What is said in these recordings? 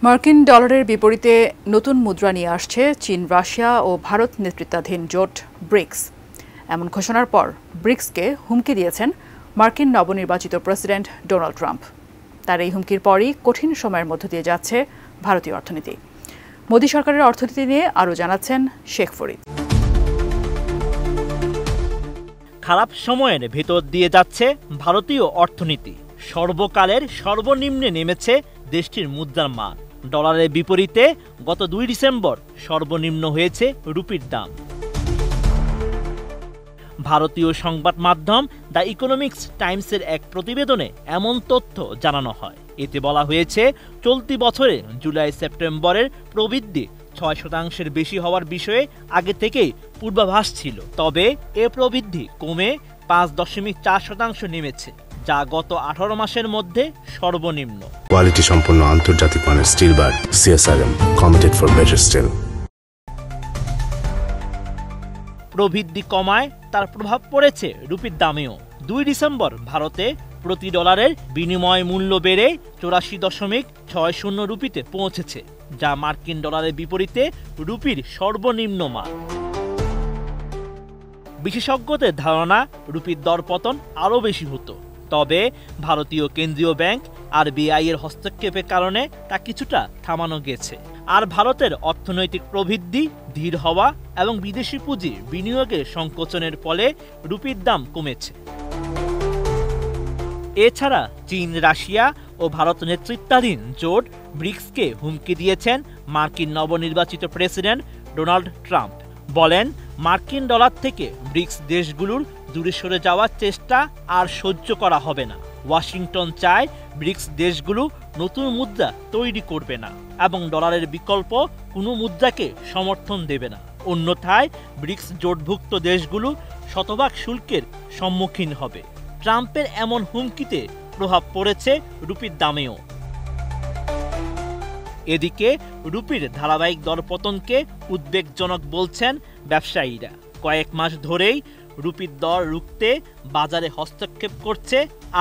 মার্কিন ডলারের বিপরীতে নতুন মুদ্রা নিয়ে আসছে চীন, রাশিয়া ও ভারত নেতৃত্বাধীন জোট ব্রিক্স। এমন ঘোষণার পর ব্রিক্সকে হুমকি দিয়েছেন মার্কিন নবনির্বাচিত প্রেসিডেন্ট ডোনাল্ড ট্রাম্প। তার এই হুমকির পরই কঠিন সময়ের মধ্য দিয়ে যাচ্ছে ভারতীয় অর্থনীতি। মোদী সরকারের অর্থনীতি নিয়ে আরও জানাচ্ছেন শেখ ফরিদ। খারাপ সময়ের ভেতর দিয়ে যাচ্ছে ভারতীয় অর্থনীতি। সর্বকালের সর্বনিম্নে নেমেছে দেশটির মুদ্রার মান। ডলারের বিপরীতে গত 2 ডিসেম্বর সর্বনিম্ন হয়েছে রুপির দাম। ভারতীয় সংবাদ মাধ্যম দ্য ইকোনমিক্স টাইমসের এক প্রতিবেদনে এমন তথ্য জানানো হয়। এতে বলা হয়েছে, চলতি বছরে জুলাই-সেপ্টেম্বরের প্রবৃদ্ধি 6% বেশি হওয়ার বিষয়ে আগে থেকেই পূর্বাভাস ছিল। তবে এ প্রবৃদ্ধি কমে 5.4% নেমেছে, যা গত 18 মাসের মধ্যে সর্বনিম্ন। কোয়ালিটি সম্পন্ন আন্তর্জাতিক মানের still bar CSRM, committed for better still. প্রবৃদ্ধি কমায় তার প্রভাব পড়েছে রুপির দামেও। 2 ডিসেম্বর ভারতে প্রতি ডলারের বিনিময় মূল্য বেড়ে 84.60 রুপিতে পৌঁছেছে, যা মার্কিন ডলারের বিপরীতে রুপির সর্বনিম্ন মান। বিশেষজ্ঞদের ধারণা, রুপির দরপতন আরও বেশি হতো। তবে ভারতীয় কেন্দ্রীয় ব্যাংক RBI এর হস্তক্ষেপের কারণে তা কিছুটা থামানো গেছে। আর ভারতের অর্থনৈতিক প্রবৃদ্ধি ধীর হওয়া এবং বিদেশি পুঁজি বিনিয়োগের সংকোচনের ফলে রুপির দাম কমেছে। এছাড়া চীন, রাশিয়া ও ভারত নেতৃত্বাধীন জোট ব্রিক্সকে হুমকি দিয়েছেন মার্কিন নবনির্বাচিত প্রেসিডেন্ট ডোনাল্ড ট্রাম্প। বলেন, মার্কিন ডলার থেকে ব্রিক্স দেশগুলোর দূরে সরে যাওয়ার চেষ্টা আর সহ্য করা হবে না। ওয়াশিংটন চায় ব্রিক্স দেশগুলো নতুন মুদ্রা তৈরি করবে না এবং ডলারের বিকল্প কোনো মুদ্রাকে সমর্থন দেবে না। অন্যথায় ব্রিক্স জোটভুক্ত দেশগুলো শতভাগ শুল্কের সম্মুখীন হবে। ট্রাম্পের এমন হুমকিতে প্রভাব পড়েছে রুপির দামেও। এদিকে রুপির ধারাবাহিক দরপতনকে উদ্বেগজনক বলছেন ব্যবসায়ীরা। কয়েক মাস ধরেই রুপির দর রুখতে বাজারে হস্তক্ষেপ করছে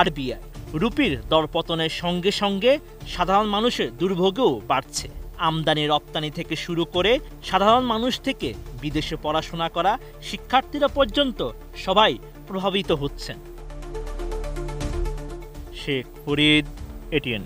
RBI। রুপির দরপতনের সঙ্গে সঙ্গে সাধারণ মানুষের দুর্ভোগও বাড়ছে। আমদানি রপ্তানি থেকে শুরু করে সাধারণ মানুষ থেকে বিদেশে পড়াশোনা করা শিক্ষার্থীরা পর্যন্ত সবাই প্রভাবিত হচ্ছেন। শেখ ফরিদ, ATN।